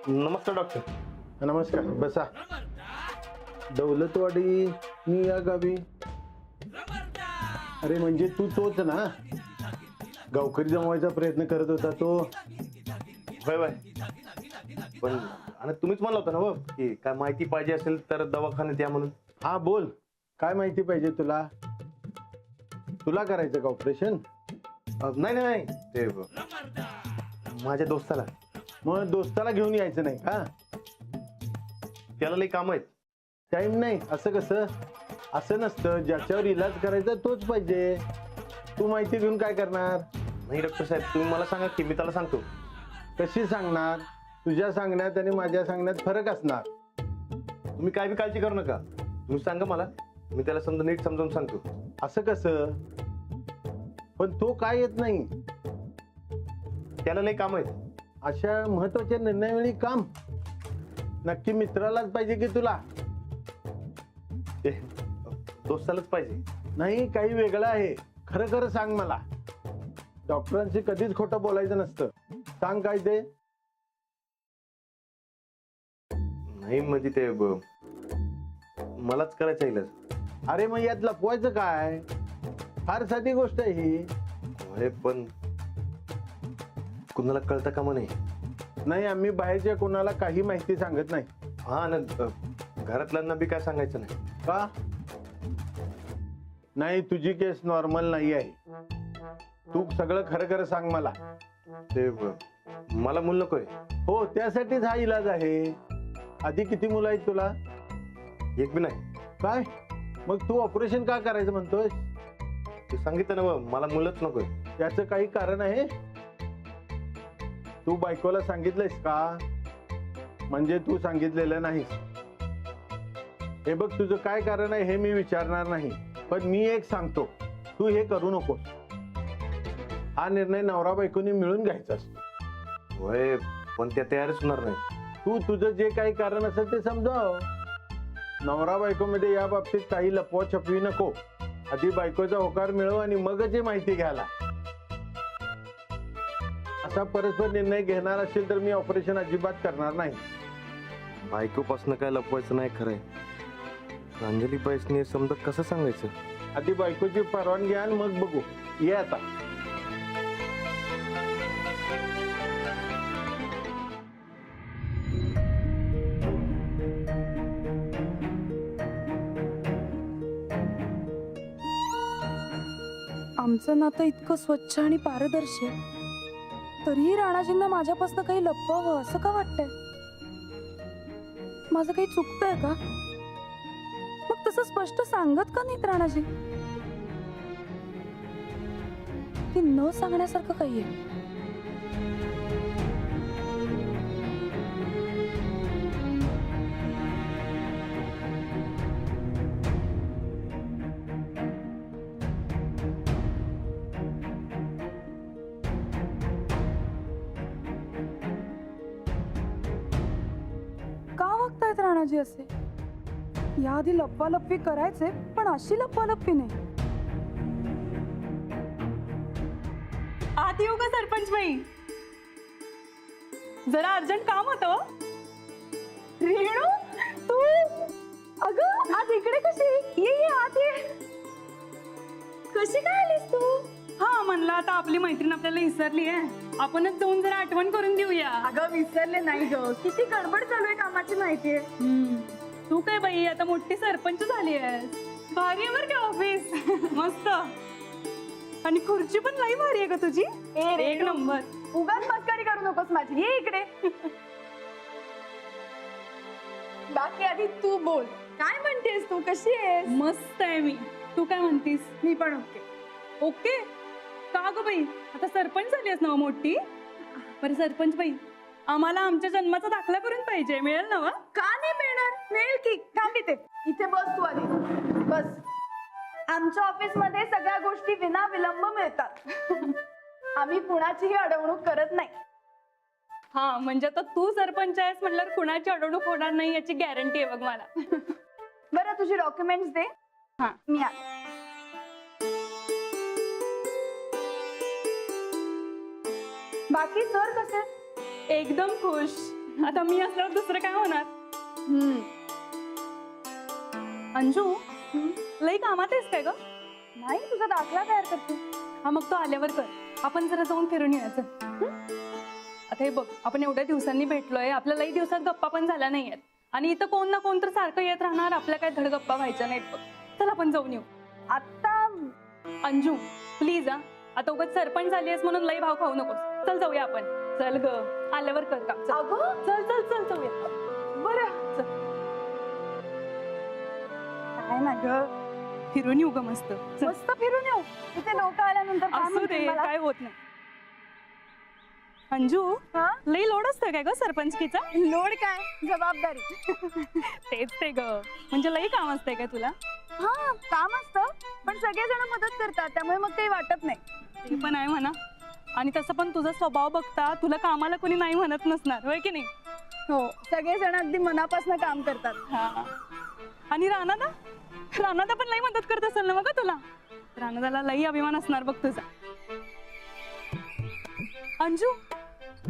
नमस्कार डॉक्टर. नमस्कार, बसा. दौलतवाडी मी या गावी. अरे म्हणजे तू तोच ना, गावकरी जमवायचा प्रयत्न करत होता तो? होय होय. पण आणि तुम्हीच म्हणलं होतं ना हो की काय माहिती पाहिजे असेल तर दवाखान्यात या म्हणून. हा बोल, काय माहिती पाहिजे तुला? तुला करायचं का ऑपरेशन? नाही नाही नाही, ते माझ्या दोस्ताला. मग दोस्ताला घेऊन यायचं नाही का? त्याला लई काम आहेत. टाइम नाही असं कसं? असं नसतं, ज्याच्यावर इलाज करायचा तोच पाहिजे. तू माहिती घेऊन काय करणार? नाही डॉक्टर साहेब, तुम्ही मला सांगा की मी त्याला सांगतो. कशी सांगणार? तुझ्या सांगण्यात आणि माझ्या सांगण्यात फरक असणार. तुम्ही काय बी काळजी करू नका, तुम्ही सांगा मला, मी त्याला नीट समजावून सांगतो. असं कसं? पण तो काय येत नाही? त्याला लई काम आहेत. अशा महत्वाच्या निर्णयावेळी काम नक्की मित्रालाच पाहिजे की तुला? ते दोस्तालाच पाहिजे. नाही, काही वेगळं आहे. खरं खरं सांग मला. डॉक्टरांशी कधीच खोटं बोलायचं नसतं. सांग काय ते? नाही म्हणजे ते मलाच करायचं इलाज. अरे मग यात लपवायचं काय? फार साधी गोष्ट आहे ही. होय, पण कुणाला कळतं का म्हणे? नाही, आम्ही बाहेरच्या कोणाला काही माहिती सांगत नाही. हा ना, घरातल्यांना बी काय सांगायचं नाही. का? नाही, तुझी केस नॉर्मल नाही आहे. तू सगळं खरं खरं सांग मला. ते मला मूल नकोय. हो, त्यासाठीच हा इलाज आहे. आधी किती मुलं आहेत तुला? एक बी नाही. काय? मग तू ऑपरेशन का करायचं म्हणतोय? ते सांगितलं ना, मला मुलंच नकोय. त्याचं काही कारण आहे? तू बायकोला सांगितलंयस का? म्हणजे तू सांगितलेलं नाहीस. हे बघ, तुझं काय कारण आहे हे मी विचारणार नाही, पण मी एक सांगतो, तू हे करू नकोस. हा निर्णय नवरा बायकोनी मिळून घ्यायचा असतो. होय, पण त्या तयारच होणार नाही. तू तुझं जे काही कारण असेल ते समजाव. नवरा बायको मध्ये या बाबतीत काही लपवा छपवी नको. आधी बायकोचा होकार मिळव आणि मगच ही माहिती घ्यायला. असा परस्पर निर्णय घेणार असेल तर मी ऑपरेशन अजिबात करणार नाही. बायकोपासून काय लपवायचं नाही. खरंय, अंजली बाईसने समजा कसं सांगायचं? आधी बायकोची परवानगी आण, मग बघू. ये आता. आमचं नातं इतकं स्वच्छ आणि पारदर्शी आहे, तरीही राणाजींना माझ्यापासून काही लपवावं असं का वाटतंय? माझं काही चुकतंय का? मग तसं स्पष्ट सांगत का नाहीत राणाजी? की न सांगण्यासारखं काही आहे? का वागतायत राणाजी असे? याआधी लपवालपवी करायचे, पण अशी लपवालपवी नाही. आत येऊ का सरपंच बाई? जरा अर्जंट काम होतं. रेणू, तू अगं आज इकडे कशी? ये आत ये. कशी काय आलीस तू? हा, म्हणलं आता आपली मैत्रीण आपल्याला विसरली आहे, आपणच जाऊन जरा आठवण करून देऊया. अगं विसरले नाही ग, किती गडबड चालू आहे कामाची माहितीये. तू काय बाई आता मोठी सरपंच झाली आहेस. भारी आहे बरं का ऑफिस. मस्त. आणि खुर्ची पण लई भारी आहे का तुझी? एक नंबर. उगाच मस्करी करू नकोस माझी. ये इकडे. बाकी आधी तू बोल, काय म्हणतेस तू? कशी आहेस? मस्त आहे मी. तू काय म्हणतीस? मी पण ओके. ओके. का ग बाई, आता सरपंच झाली आहेस ना मोठी? बरं सरपंच बाई, आम्हाला आमच्या जन्माचा दाखला करून पाहिजे, मिळेल ना? का नाही मिळणार? मिळेल की. थांब इथे बस तू आधी. बस. आमच्या ऑफिस मध्ये सगळ्या गोष्टी विना विलंब मिळतात. आम्ही कुणाचीही अडवणूक करत नाही. हा, म्हणजे आता तू सरपंच आहेस म्हटल्यावर कुणाची अडवणूक होणार नाही याची गॅरंटी आहे बघ मला. बरं, तुझी डॉक्युमेंट्स दे. हा, मी बाकी सर कसे? एकदम खुश. आता मी असल्यावर दुसरं काय होणार. हम्म. अंजू लई कामात आहेस काय ग? नाही, तुझा दाखला तयार करते. हा मग तो आल्यावर कर. आपण जरा जाऊन फिरून यायचं. आता हे बघ, आपण एवढ्या दिवसांनी भेटलोय, आपल्या लई दिवसात गप्पा पण झाल्या नाहीयेत. आणि इथं कोण ना कोण तर सारखं येत राहणार, आपल्या काय धड गप्पा व्हायच्या नाहीत बघ. चल आपण जाऊन येऊ. आता अंजू प्लीज हा, आता उगाच सरपंच झाली आहेस म्हणून लई भाव खाऊ नकोस. चल जाऊया आपण. चल ग, आल्यावर कर काम. चल अगं चल चल चल जाऊया. बरं. चल. काय ना ग, फिरून येऊ ग मस्त. चल. मस्त फिरून येऊ. इथे लोक आल्यानंतर काय असू म्हणतील दे, मला? काय होत नाही. अंजू हा? लई लोड असतं काय ग सरपंचकीचा? लोड काय, जबाबदारी. तेच ते ग, म्हणजे लई काम असतंय काय तुला? हा, काम असतं, पण सगळेजण मदत करतात, त्यामुळे मग काही वाटत नाही. ते पण आहे म्हणा. आणि तसं पण तुझा स्वभाव बघता तुला कामाला कोणी नाही म्हणत नसणार, होय की नाही? हो, सगळेजण अगदी मनापासून काम करतात. हा. आणि राणादा पण लई मदत करत असेल ना मग तुला? राणादाला लई अभिमान असणार बघ तुझा. अंजू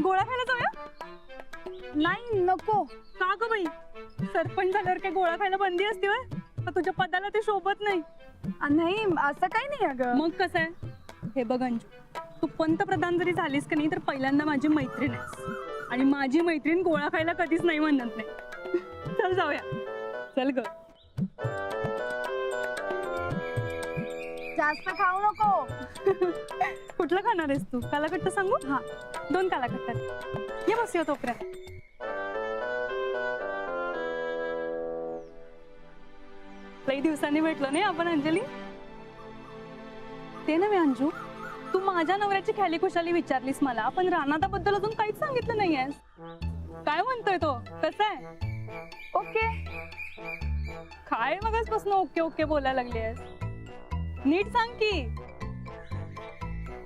गोळा खायला जाऊया? नाही, नको. का ग बाई, सरपंच झाल्यावर काय गोळा खायला बंदी असते होय? का तुझ्या पदाला ते शोभत नाही? नाही, असं काही नाही अगं. मग कसं आहे, हे बघ अंजू, तू पंतप्रधान जरी झालीस का नाही तर पहिल्यांदा माझी मैत्रीण आहेस. आणि माझी मैत्रीण गोळा खायला कधीच नाही म्हणत नाही. चल जाऊया. चल ग. जास्त खाऊ नको. कुठलं खाणार आहेस तू? कालाकट्टा सांगू? हा, 2 कालाकट्टा. ये बस यो तोपर्यंत. लई दिवसांनी भेटलो नाही आपण अंजली. ते नव्हे अंजू, तू माझ्या नवऱ्याची ख्याली खुशाली विचारलीस मला, पण राणादाबद्दल अजून काहीच सांगितलं नाहीयेस. काय म्हणतोय तो? कसं आहे? ओके. काय मगाचपासून ओके ओके बोलायला लागली आहेस? नीट सांग की.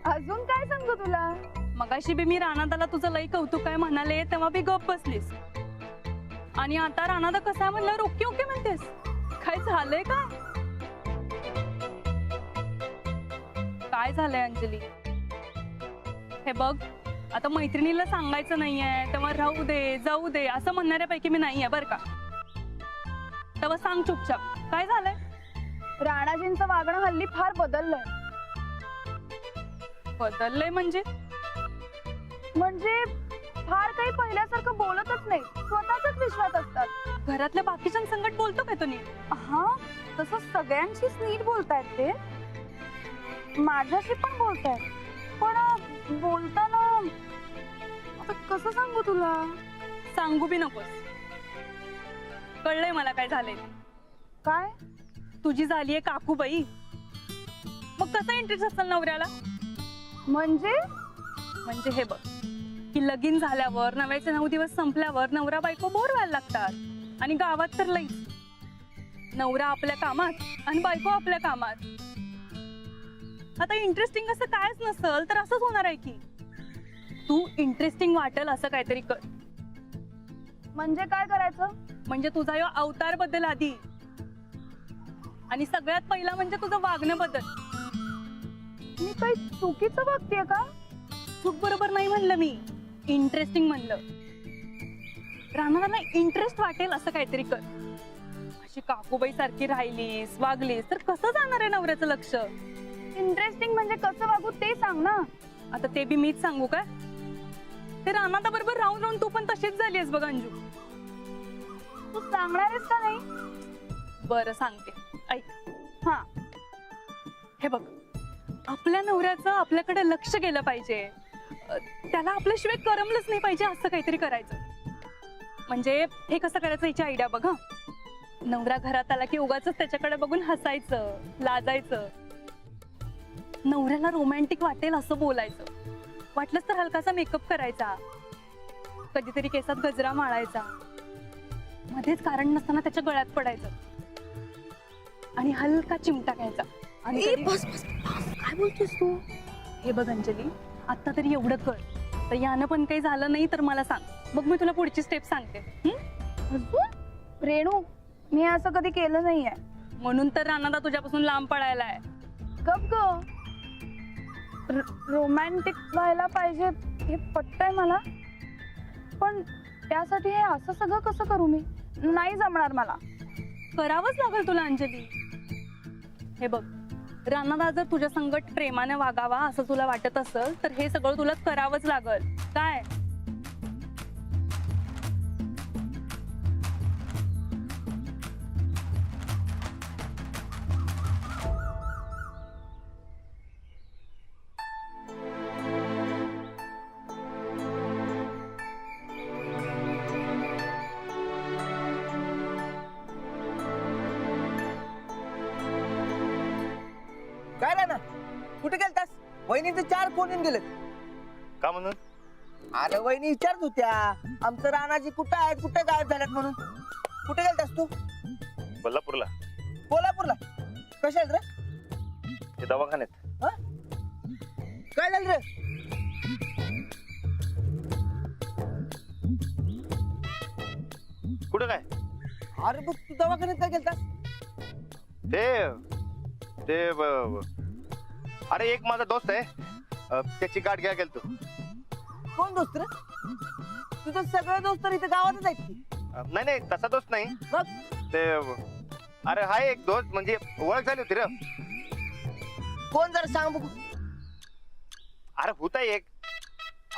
अजून काय सांगू तुला? मगाशी बी मी राणादाला तुझं लई कौतुक आहे म्हणाले तेव्हा बी गप बसलीस. आणि आता राणादा कसा म्हणल्यावर ओके ओके म्हणतेस? काय झालंय का? काय झालंय अंजली? हे बघ, आता मैत्रिणीला सांगायचं नाहीये तेव्हा राहू दे जाऊ दे असं म्हणणाऱ्यापैकी मी नाहीये बर का. तेव्हा सांग चुपचाप काय झालंय? राणाजींचं वागणं हल्ली फार बदललंय. बदललंय म्हणजे? म्हणजे फार काही पहिल्यासारखं बोलतच नाही, स्वतःच विश्वास असतात. घरातल्या बाकीच्यांसंगत बोलतो काय तो नीट? हा, तसं सगळ्यांशीच नीट बोलतायत ते. माझ्याशी पण बोलतायत, पण बोलताना आता कसं सांगू तुला? सांगू बी नकोस. कळलंय मला काय झालंय. काय? तुझी झालीये काकूबाई. मग कसा इंटरेस्ट असेल नवऱ्याला? म्हणजे हे बघ, की लगीन झाल्यावर 9 दिवस संपल्यावर नवरा बायको बोर व्हायला लागतात. आणि गावात तर लई, नवरा आपल्या कामात आणि बायको आपल्या कामात. आता इंटरेस्टिंग असं कायच नसल तर असंच होणार आहे की. तू इंटरेस्टिंग वाटेल असं काहीतरी कर. म्हणजे काय करायचं? म्हणजे तुझा यो अवतार बदल आधी, आणि सगळ्यात पहिला म्हणजे तुझं वागणं बदल. मी काही चुकीचं वागतेय का? चूक बरोबर नाही म्हणलं मी, इंटरेस्टिंग म्हणलं. राणाला इंटरेस्ट वाटेल असं काहीतरी कर. अशी काकूबाई सारखी राहिलीस वागलीस तर कसं जाणार आहे नवऱ्याचं लक्ष? इंटरेस्टिंग म्हणजे कसं वागू ते सांग ना. आता ते बी मीच सांगू काय? ते राणादा बरोबर राहून राहून तू पण तशीच झालीस बघ अंजू. तू सांगणार आहेस का नाही? बरं सांगते, ऐक. हा, हे बघ, आपल्या नवऱ्याचं आपल्याकडे लक्ष गेलं पाहिजे. त्याला आपल्याशिवाय करमलंच नाही पाहिजे असं काहीतरी करायचं. म्हणजे हे कसं करायचं याची आयडिया बघ. हा, नवरा घरात आला की उगाच त्याच्याकडे बघून हसायचं, लाजायचं. नवऱ्याला रोमॅन्टिक वाटेल असं बोलायचं. वाटलंच तर हलकासा मेकअप करायचा, कधीतरी केसात गजरा माळायचा, मध्येच कारण नसताना त्याच्या गळ्यात पडायचं आणि हलका चिमटा घ्यायचा. आणि काय बोलतोस तू? हे बघ अंजली, आता तरी एवढं कर. तर यानं पण काही झालं नाही तर मला सांग, मग मी तुला पुढची स्टेप सांगते. रेणू, मी असं कधी केलं नाहीये. म्हणून तर राणादा तुझ्यापासून लांब पडायला आहे. गप ग. रोमॅन्टिक व्हायला पाहिजे हे पटतंय मला, पण त्यासाठी हे असं सगळं कसं करू मी? नाही जमणार मला. करावंच लागेल तुला अंजली. हे बघ, राणादा जर तुझ्या संगत प्रेमाने वागावा असं तुला वाटत असेल तर हे सगळं तुला करावंच लागेल. काय? काय नाही ना, कुठे गेलतास? वहिनीचे 4 फोन येऊन गेलेत. का म्हणून? अरे वहिनी विचारत होत्या आमचं राणाजी कुठं आहेत, कुठे गायब झाल्यात म्हणून. कुठे गेलतास तू? कोल्हापूरला कोल्हापूरला. कशात रे? ते दवाखान्यात. काय झालं रे? कुठं काय? अरे बघ, तू दवाखान्यात काय गेलतास? अरे एक माझा दोस्त आहे, त्याची गाठ घ्या गेलतो. कोण दोस्त रे? तुझं सगळे दोस्त तर इथे गावातच आहेत की. नाही नाही, तसा दोस्त नाही. मग ते अरे हाय एक दोस्त, म्हणजे ओळख झाली होती रे. कोण जरा सांग बघू. अरे होता एक.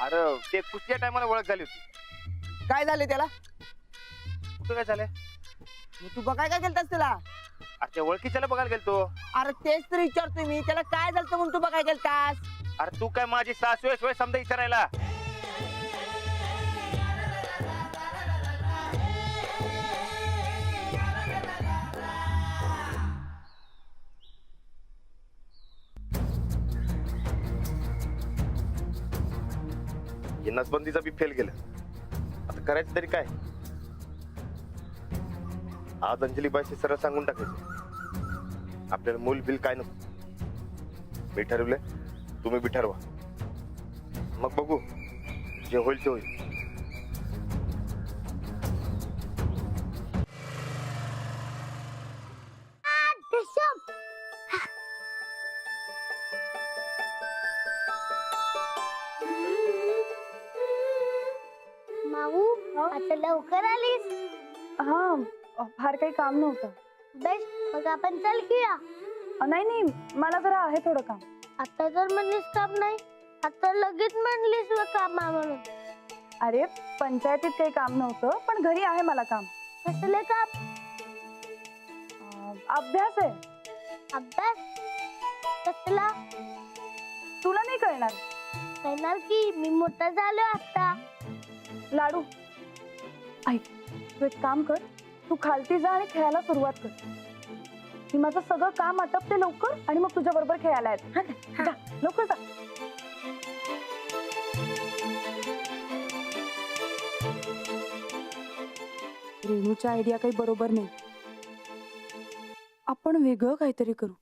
अरे ते कुठच्या टायमाला ओळख झाली होती. काय झाले त्याला? कुठं काय झालंय? मग तू बघाय काय गेलतास त्याला? अरे त्या ओळखीच्याला बघायला गेलतो. अरे तेच तर विचारतोय मी, त्याला काय झालं म्हणून तू बघाय गेलतास? अरे तू काय माझी सासू आहे समजा विचारायला? हे नसबंदीचा बी फेल गेलं. आता करायचं तरी काय? आज अंजली बाईशी सरळ सांगून टाकायचं आपल्याला मूल बिल काय नको. मी ठरवलंय, तुम्ही बी ठरवा. मग बघू, जे होईल ते होईल. माऊ आता लवकर आलीस. हा, फार काही काम नव्हतं. बेस्ट, मग आपण चल खेळा. नाही नाही, मला जरा आहे थोडं काम. आता जर म्हणलीस काम नाही, आता लगेच म्हणलीस व कामा म्हणून. अरे पंचायतीत काही काम नव्हतं, पण घरी आहे मला काम. कसले काम? अभ्यास आहे. अभ्यास कसला? तुला नाही कळणार. करणार की, मी मोठा झालो आता. लाडू ऐक, तू एक काम कर, तू खालती जा आणि खेळायला सुरुवात कर. मी माझं सगळं काम आटपते लवकर आणि मग तुझ्या बरोबर खेळायला येते. जा, लवकर जा. रेणूची आयडिया काही बरोबर नाही. आपण वेगळं काहीतरी करू.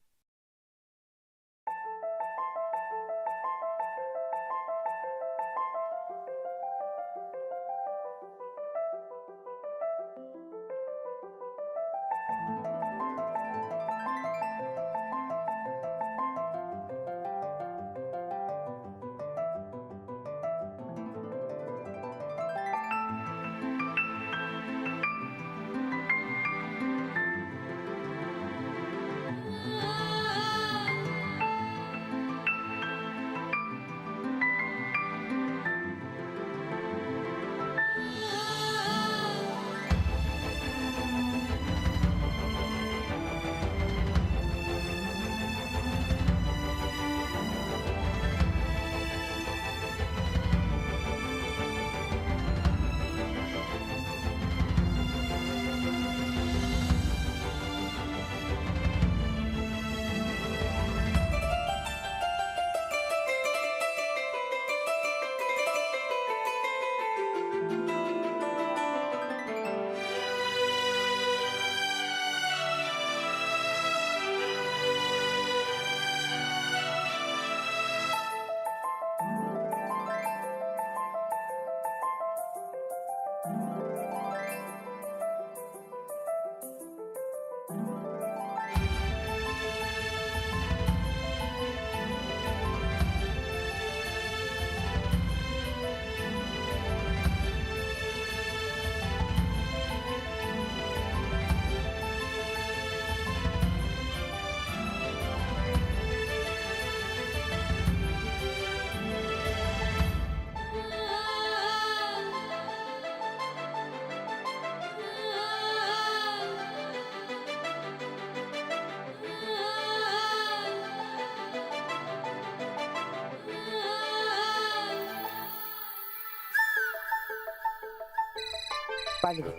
पाणी घे.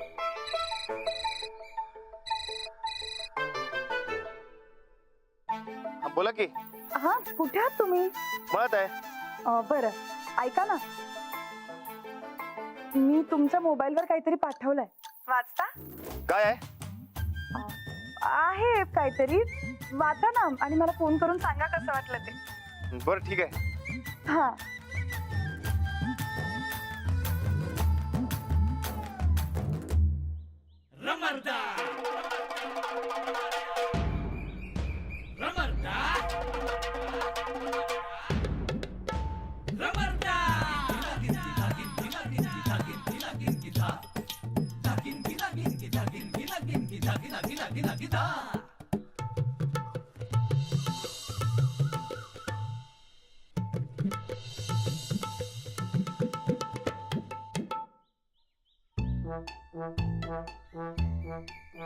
हा, बोला की. हा कुठे आहात तुम्ही? मळत आहे. बरं ऐका ना, मी तुमच्या मोबाईलवर काहीतरी पाठवलंय, वाचता? काय आहे? आहे काहीतरी, वाचा ना आणि मला फोन करून सांगा कसं वाटलं ते. बरं ठीक आहे. हा.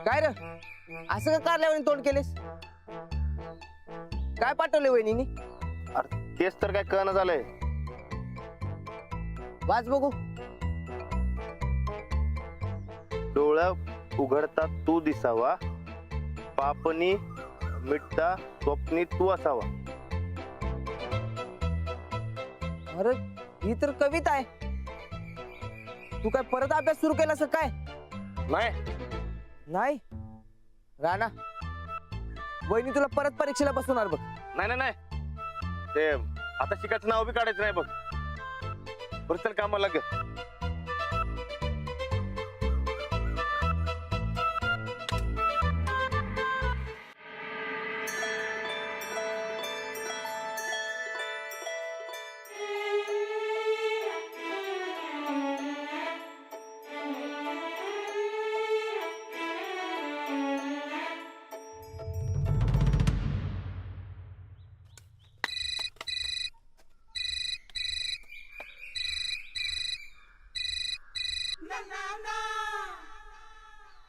काय रे असं का कारल्यावर तोंड केलेस? काय पाठवले वहिनीनी? अरे तेच तर काय कळणं झालंय. वाच बघू. डोळा उघडता तू दिसावा, पापणी मिटता स्वप्नी तू असावा. अरे ही तर कविता आहे. तू काय परत अभ्यास सुरू केलास का काय? नाही नाही राणा, वहिनी तुला परत परीक्षेला बसवणार बघ. नाही नाही नाही, ते आता शिकायचं नाव बी काढायचं नाही बघ. बरं चल कामाला लाग.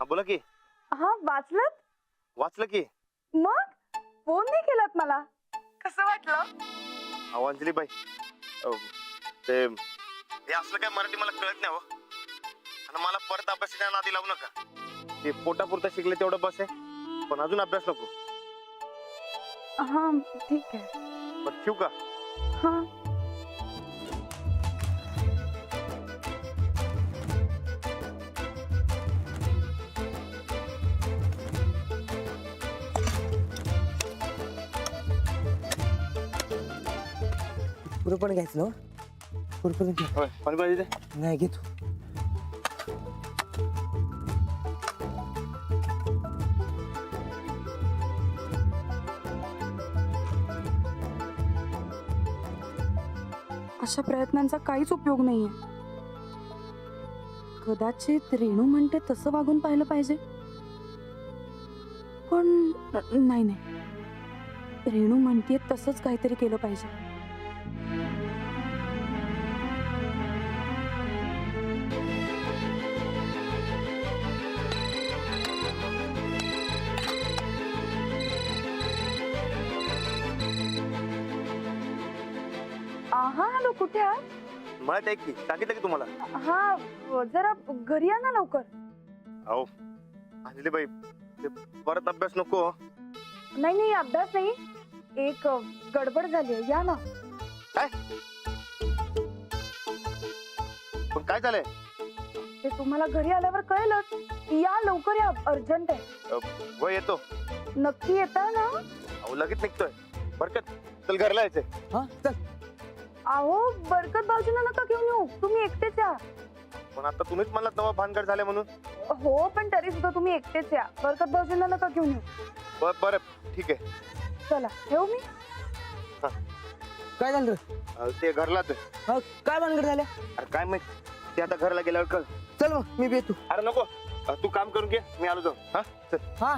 हा बोला की. हा वाचलं? वाचलं की. मग फोन नाही केलात मला, कसं वाटलं? अहो अंजलीबाई, ते हे असलं काय मराठी मला कळत नाही हो. आणि मला परत अभ्यासाच्या नादी लावू नका. ते पोटापुरतं शिकले तेवढं बस आहे, पण अजून अभ्यास नको. हा ठीक आहे. पण ठेवू का? हा. पुढे पण घ्यायचं ना? पुढे घे. होय पाणी पाहिजे ते. नाही घेतो. अशा प्रयत्नांचा काहीच उपयोग नाहीये. कदाचित रेणू म्हणते तसं वागून पाहिलं पाहिजे, पण नाही नाही, रेणू म्हणते तसंच काहीतरी केलं पाहिजे. हा हॅलो, कुठे आहात? मला ते की सांगितलं की तुम्हाला. हा जरा घरी या ना लवकर. अहो अंजलीबाई, ते परत अभ्यास नको. नाही नाही अभ्यास नाही, एक गडबड झाली आहे, या ना. काय? पण काय झालंय? ते तुम्हाला घरी आल्यावर कळेलच. या लवकर या, अर्जंट आहे. वय येतो. नक्की येता ना? अहो लगेच निघतोय. बरकत चल घरला यायचंय. हा चल. अहो बरकत भाऊजींना नका घेऊन येऊ, तुम्ही एकटेच या. पण आता तुम्हीच मला नवा भानगड झाले म्हणून. हो पण तरी सुद्धा तुम्ही एकटेच या, बरकत भाऊजींना नका घेऊन येऊ. बरं ठीक आहे. चला ठेवू मी. काय झालं रे? ते घरला ते. हा, काय भानगड झाल्या? अरे काय माहित, ते आता घरला गेल्यावर कळ. चल मग मी बी येतो. अरे नको, तू काम करून घे, मी आलो जाऊन. हा चल. हा